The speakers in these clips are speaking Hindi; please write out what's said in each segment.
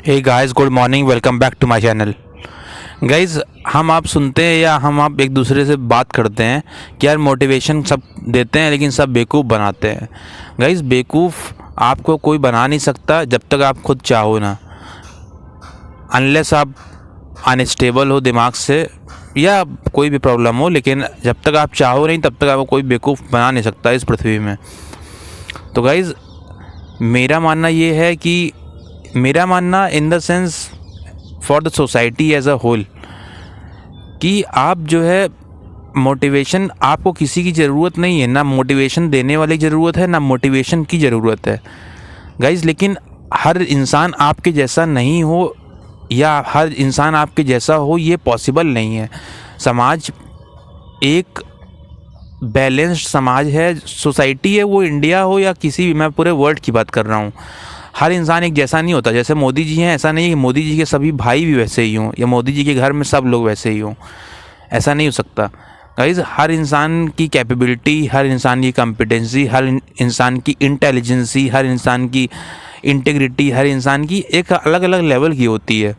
Hey guys, good morning. Welcome back to my channel. Guys, हम आप सुनते हैं या हम आप एक दूसरे से बात करते हैं कि यार मोटिवेशन सब देते हैं लेकिन सब बेवकूफ़ बनाते हैं। गाइस, बेवकूफ़ आपको कोई बना नहीं सकता जब तक आप खुद चाहो ना। अनलेस आप अनस्टेबल हो दिमाग से या कोई भी प्रॉब्लम हो, लेकिन जब तक आप चाहो नहीं तब तक आपको कोई बेवकूफ़ बना नहीं सकता इस पृथ्वी में। तो गाइस, मेरा मानना ये है कि मेरा मानना in the sense for the society as a whole, कि आप जो है मोटिवेशन, आपको किसी की ज़रूरत नहीं है, ना मोटिवेशन देने वाली ज़रूरत है ना मोटिवेशन की ज़रूरत है गाइज। लेकिन हर इंसान आपके जैसा नहीं हो या हर इंसान आपके जैसा हो ये पॉसिबल नहीं है। समाज एक बैलेंस्ड समाज है, सोसाइटी है, वो इंडिया हो या किसी भी, मैं पूरे वर्ल्ड की बात कर रहा हूँ। हर इंसान एक जैसा नहीं होता। जैसे मोदी जी हैं, ऐसा नहीं है कि मोदी जी के सभी भाई भी वैसे ही हों या मोदी जी के घर में सब लोग वैसे ही हों, ऐसा नहीं हो सकता गाइज। हर इंसान की कैपेबिलिटी, हर इंसान की कॉम्पिटेंसी, हर इंसान की इंटेलिजेंसी, हर इंसान की इंटीग्रिटी, हर इंसान की एक अलग अलग लेवल की होती है,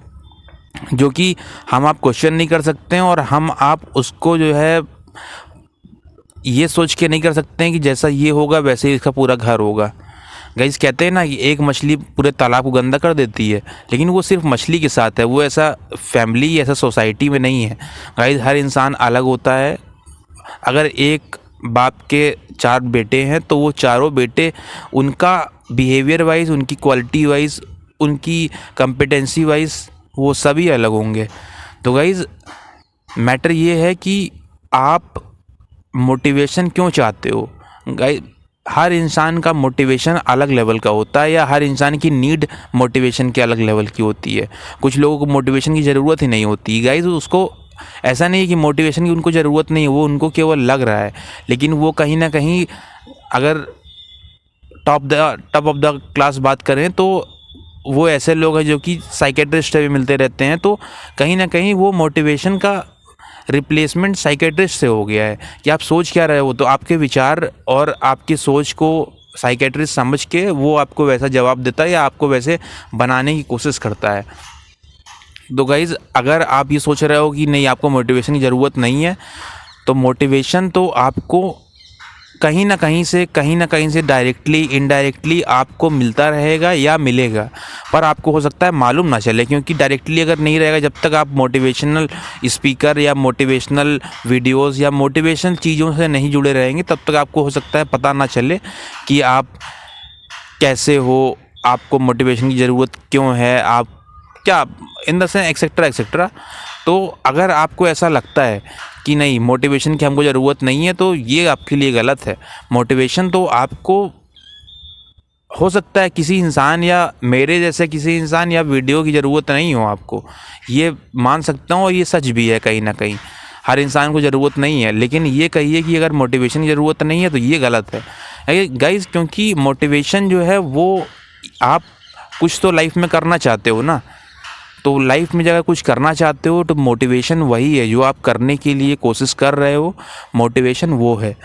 जो कि हम आप क्वेश्चन नहीं कर सकते हैं। और हम आप उसको जो है ये सोच के नहीं कर सकते हैं कि जैसा ये होगा वैसे ही इसका पूरा घर होगा। गाइस, कहते हैं ना कि एक मछली पूरे तालाब को गंदा कर देती है, लेकिन वो सिर्फ मछली के साथ है, वो ऐसा फैमिली, ऐसा सोसाइटी में नहीं है। गाइस, हर इंसान अलग होता है। अगर एक बाप के 4 बेटे हैं तो वो चारों बेटे, उनका बिहेवियर वाइज, उनकी क्वालिटी वाइज, उनकी कॉम्पिटेंसी वाइज वो सभी अलग होंगे। तो गाइस, मैटर ये है कि आप मोटिवेशन क्यों चाहते हो। गाइस, हर इंसान का मोटिवेशन अलग लेवल का होता है या हर इंसान की नीड मोटिवेशन के अलग लेवल की होती है। कुछ लोगों को मोटिवेशन की ज़रूरत ही नहीं होती गाइस। उसको ऐसा नहीं है कि मोटिवेशन की उनको ज़रूरत नहीं है, वो उनको केवल लग रहा है। लेकिन वो कहीं ना कहीं, अगर टॉप ऑफ द क्लास बात करें तो वो ऐसे लोग हैं जो कि साइकेट्रिस्ट से भी मिलते रहते हैं। तो कहीं ना कहीं वो मोटिवेशन का रिप्लेसमेंट साइकेट्रिस्ट से हो गया है कि आप सोच क्या रहे हो, तो आपके विचार और आपकी सोच को साइकेट्रिस्ट समझ के वो आपको वैसा जवाब देता है या आपको वैसे बनाने की कोशिश करता है। तो गाइज़, अगर आप ये सोच रहे हो कि नहीं आपको मोटिवेशन की ज़रूरत नहीं है, तो मोटिवेशन तो आपको कहीं ना कहीं से डायरेक्टली इनडायरेक्टली आपको मिलता रहेगा या मिलेगा, पर आपको हो सकता है मालूम ना चले। क्योंकि डायरेक्टली अगर नहीं रहेगा, जब तक आप मोटिवेशनल स्पीकर या मोटिवेशनल वीडियोस या मोटिवेशनल चीज़ों से नहीं जुड़े रहेंगे, तब तक आपको हो सकता है पता ना चले कि आप कैसे हो, आपको मोटिवेशन की ज़रूरत क्यों है, आप क्या इन द सेंस एक्सेट्रा एक्सेट्रा। तो अगर आपको ऐसा लगता है कि नहीं मोटिवेशन की हमको ज़रूरत नहीं है, तो ये आपके लिए गलत है। मोटिवेशन तो आपको हो सकता है किसी इंसान या मेरे जैसे किसी इंसान या वीडियो की ज़रूरत नहीं हो आपको, ये मान सकता हूँ और ये सच भी है कहीं ना कहीं। हर इंसान को ज़रूरत नहीं है, लेकिन ये कहिए कि अगर मोटिवेशन की ज़रूरत नहीं है तो ये गलत है गाइज़। क्योंकि मोटिवेशन जो है वो, आप कुछ तो लाइफ में करना चाहते हो ना, तो लाइफ में जब कुछ करना चाहते हो तो मोटिवेशन वही है जो आप करने के लिए कोशिश कर रहे हो। मोटिवेशन वो है,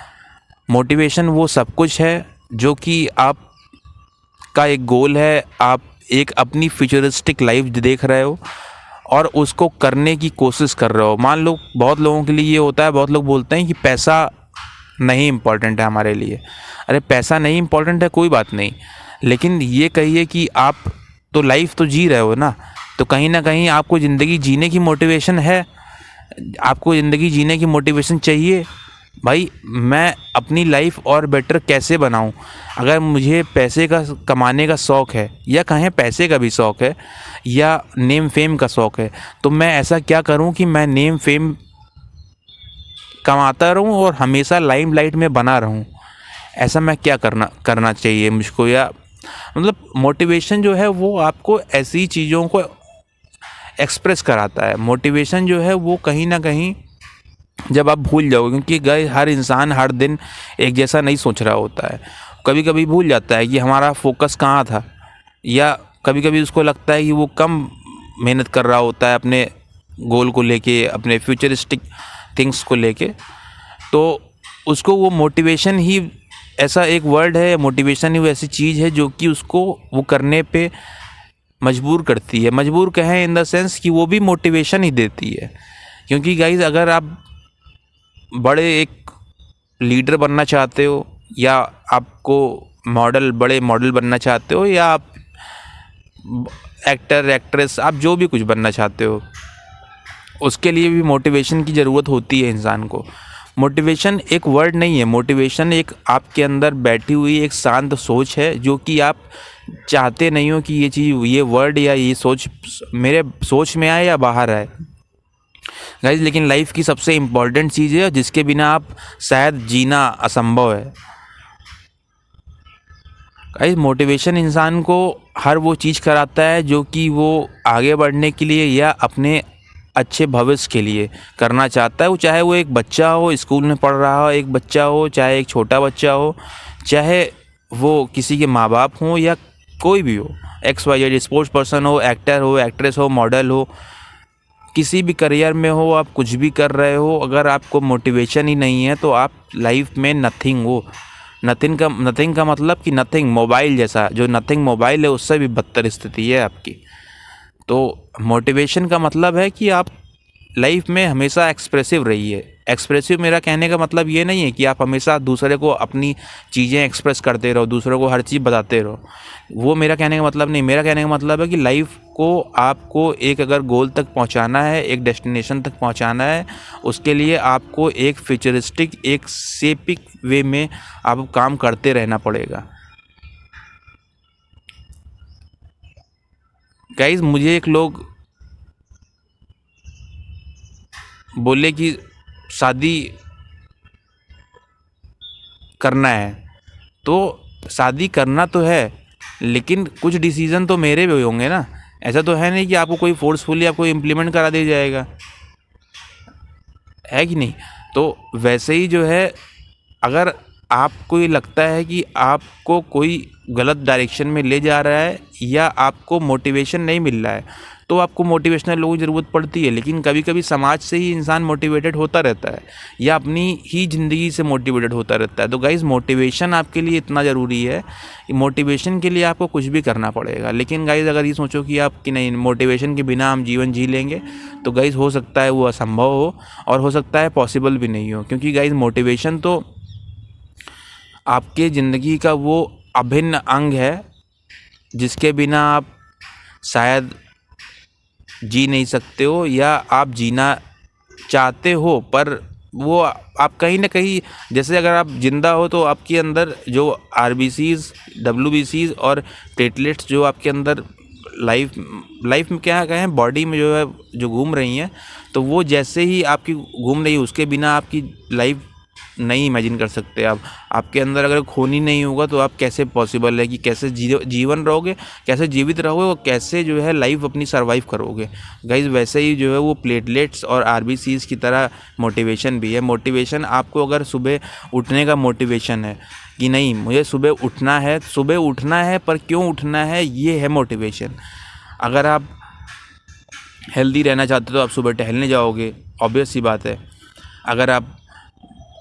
मोटिवेशन वो सब कुछ है जो कि आप का एक गोल है। आप एक अपनी फ्यूचरिस्टिक लाइफ देख रहे हो और उसको करने की कोशिश कर रहे हो। मान लो बहुत लोगों के लिए ये होता है, बहुत लोग बोलते हैं कि पैसा नहीं इम्पोर्टेंट है हमारे लिए। अरे पैसा नहीं इम्पोर्टेंट है, कोई बात नहीं, लेकिन ये कहिए कि आप तो लाइफ तो जी रहे हो ना, तो कहीं ना कहीं आपको ज़िंदगी जीने की मोटिवेशन है, आपको ज़िंदगी जीने की मोटिवेशन चाहिए। भाई, मैं अपनी लाइफ और बेटर कैसे बनाऊं। अगर मुझे पैसे का कमाने का शौक़ है, या कहें पैसे का भी शौक़ है, या नेम फेम का शौक़ है, तो मैं ऐसा क्या करूं कि मैं नेम फेम कमाता रहूं और हमेशा लाइमलाइट में बना रहूं। ऐसा मैं क्या करना चाहिए मुझको, या मतलब मोटिवेशन जो है वो आपको ऐसी चीज़ों को एक्सप्रेस कराता है। मोटिवेशन जो है वो कहीं ना कहीं जब आप भूल जाओगे, क्योंकि गाइस हर इंसान हर दिन एक जैसा नहीं सोच रहा होता है। कभी कभी भूल जाता है कि हमारा फोकस कहाँ था, या कभी कभी उसको लगता है कि वो कम मेहनत कर रहा होता है अपने गोल को लेके, अपने फ्यूचरिस्टिक थिंग्स को लेके। तो उसको वो मोटिवेशन ही ऐसा एक वर्ड है, मोटिवेशन ही वो ऐसी चीज़ है जो कि उसको वो करने पे मजबूर करती है। मजबूर कहें इन द सेंस कि वो भी मोटिवेशन ही देती है। क्योंकि गाइज अगर आप बड़े एक लीडर बनना चाहते हो, या आपको बड़े मॉडल बनना चाहते हो, या आप एक्टर एक्ट्रेस आप जो भी कुछ बनना चाहते हो, उसके लिए भी मोटिवेशन की ज़रूरत होती है इंसान को। मोटिवेशन एक वर्ड नहीं है, मोटिवेशन एक आपके अंदर बैठी हुई एक शांत सोच है, जो कि आप चाहते नहीं हो कि ये चीज़, ये वर्ड या ये सोच मेरे सोच में आए या बाहर आए। गाइज लेकिन लाइफ की सबसे इम्पॉर्टेंट चीज़ है जिसके बिना आप शायद जीना असंभव है। गाइज मोटिवेशन इंसान को हर वो चीज़ कराता है जो कि वो आगे बढ़ने के लिए या अपने अच्छे भविष्य के लिए करना चाहता है। वो चाहे वो एक बच्चा हो, स्कूल में पढ़ रहा हो एक बच्चा हो, चाहे एक छोटा बच्चा हो, चाहे वो किसी के माँ बाप हों, या कोई भी हो, XYZ स्पोर्ट्स पर्सन हो, एक्टर हो, एक्ट्रेस हो, मॉडल हो, किसी भी करियर में हो, आप कुछ भी कर रहे हो, अगर आपको मोटिवेशन ही नहीं है तो आप लाइफ में नथिंग हो। नथिंग का मतलब कि नथिंग मोबाइल जैसा, जो नथिंग मोबाइल है उससे भी बदतर स्थिति है आपकी। तो मोटिवेशन का मतलब है कि आप लाइफ में हमेशा एक्सप्रेसिव रहिए। एक्सप्रेसिव मेरा कहने का मतलब ये नहीं है कि आप हमेशा दूसरे को अपनी चीज़ें एक्सप्रेस करते रहो, दूसरों को हर चीज़ बताते रहो, वो मेरा कहने का मतलब नहीं। मेरा कहने का मतलब है कि लाइफ को आपको एक अगर गोल तक पहुंचाना है, एक डेस्टिनेशन तक पहुंचाना है, उसके लिए आपको एक फ्यूचरिस्टिक, एक सेपिक वे में आप काम करते रहना पड़ेगा। गाइज मुझे एक लोग बोले कि शादी करना है, तो शादी करना तो है, लेकिन कुछ डिसीज़न तो मेरे भी होंगे ना। ऐसा तो है नहीं कि आपको कोई फोर्सफुली आपको इम्प्लीमेंट करा दिया जाएगा, है कि नहीं। तो वैसे ही जो है, अगर आपको ये लगता है कि आपको कोई गलत डायरेक्शन में ले जा रहा है या आपको मोटिवेशन नहीं मिल रहा है, तो आपको मोटिवेशनल लोगों की ज़रूरत पड़ती है। लेकिन कभी कभी समाज से ही इंसान मोटिवेटेड होता रहता है, या अपनी ही ज़िंदगी से मोटिवेटेड होता रहता है। तो गाइज़ मोटिवेशन आपके लिए इतना ज़रूरी है कि मोटिवेशन के लिए आपको कुछ भी करना पड़ेगा। लेकिन गाइज़ अगर ये सोचो कि आप कि नहीं, मोटिवेशन के बिना हम जीवन जी लेंगे, तो गाइज़ हो सकता है वो असंभव हो, और हो सकता है पॉसिबल भी नहीं हो। क्योंकि गाइज़ मोटिवेशन तो आपके ज़िंदगी का वो अभिन्न अंग है जिसके बिना आप शायद जी नहीं सकते हो, या आप जीना चाहते हो पर वो आप कहीं ना कहीं, जैसे अगर आप जिंदा हो तो आपके अंदर जो RBCs, WBCs और प्लेटलेट्स जो आपके अंदर लाइफ में क्या कहें, बॉडी में जो है जो घूम रही हैं, तो वो जैसे ही आपकी घूम रही है, उसके बिना आपकी लाइफ नहीं इमेजिन कर सकते आप। आपके अंदर अगर खून ही नहीं होगा तो आप कैसे पॉसिबल है कि कैसे जीवन रहोगे, कैसे जीवित रहोगे, और कैसे जो है लाइफ अपनी सर्वाइव करोगे। गाइज वैसे ही जो है वो प्लेटलेट्स और RBCs की तरह मोटिवेशन भी है। मोटिवेशन आपको अगर सुबह उठने का मोटिवेशन है कि नहीं मुझे सुबह उठना है, सुबह उठना है, पर क्यों उठना है, ये है मोटिवेशन। अगर आप हेल्दी रहना चाहते हो तो आप सुबह टहलने जाओगे, ऑब्वियस सी बात है। अगर आप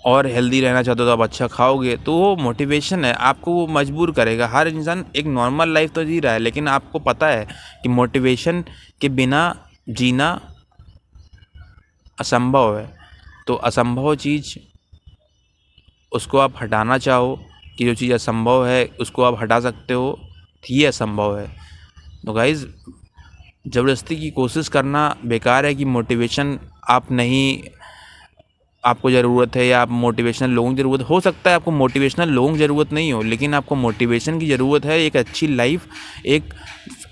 और हेल्दी रहना चाहते हो तो आप अच्छा खाओगे, तो वो मोटिवेशन है, आपको वो मजबूर करेगा। हर इंसान एक नॉर्मल लाइफ तो जी रहा है, लेकिन आपको पता है कि मोटिवेशन के बिना जीना असंभव है। तो असंभव चीज़ उसको आप हटाना चाहो, कि जो चीज़ असंभव है उसको आप हटा सकते हो, ये असंभव है। तो गाइज़ ज़बरदस्ती की कोशिश करना बेकार है कि मोटिवेशन आप नहीं, आपको ज़रूरत है, या आप मोटिवेशनल लोगों की ज़रूरत हो सकता है, आपको मोटिवेशनल लोगों की ज़रूरत नहीं हो, लेकिन आपको मोटिवेशन की ज़रूरत है एक अच्छी लाइफ, एक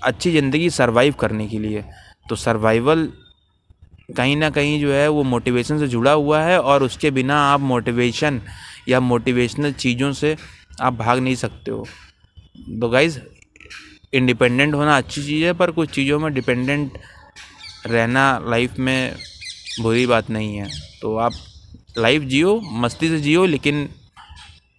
अच्छी ज़िंदगी सर्वाइव करने के लिए। तो सर्वाइवल कहीं ना कहीं जो है वो मोटिवेशन से जुड़ा हुआ है, और उसके बिना आप मोटिवेशन या मोटिवेशनल चीज़ों से आप भाग नहीं सकते हो। तो गाइज़ इंडिपेंडेंट होना अच्छी चीज़ है, पर कुछ चीज़ों में डिपेंडेंट रहना लाइफ में बुरी बात नहीं है। तो आप लाइफ जियो, मस्ती से जियो, लेकिन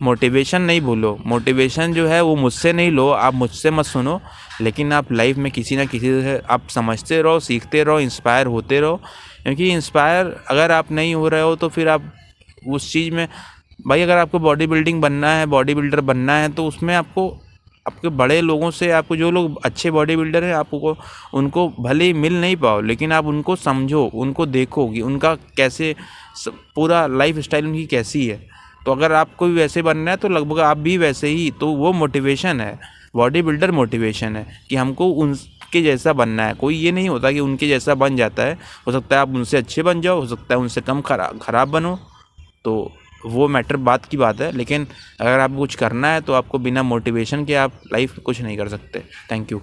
मोटिवेशन नहीं भूलो। मोटिवेशन जो है वो मुझसे नहीं लो, आप मुझसे मत सुनो, लेकिन आप लाइफ में किसी ना किसी से आप समझते रहो, सीखते रहो, इंस्पायर होते रहो। क्योंकि इंस्पायर अगर आप नहीं हो रहे हो तो फिर आप उस चीज़ में, भाई अगर आपको बॉडी बिल्डिंग बनना है, बॉडी बिल्डर बनना है, तो उसमें आपको आपके बड़े लोगों से, आपको जो लोग अच्छे बॉडी बिल्डर हैं, आपको उनको भले ही मिल नहीं पाओ, लेकिन आप उनको समझो, उनको देखो कि उनका कैसे पूरा लाइफ स्टाइल उनकी कैसी है। तो अगर आपको भी वैसे बनना है तो लगभग आप भी वैसे ही, तो वो मोटिवेशन है, बॉडी बिल्डर मोटिवेशन है कि हमको उनके जैसा बनना है। कोई ये नहीं होता कि उनके जैसा बन जाता है, हो सकता है आप उनसे अच्छे बन जाओ, हो सकता है उनसे कम खराब बनो, तो वो मैटर बात की बात है। लेकिन अगर आपको कुछ करना है तो आपको बिना मोटिवेशन के आप लाइफ में कुछ नहीं कर सकते। Thank you.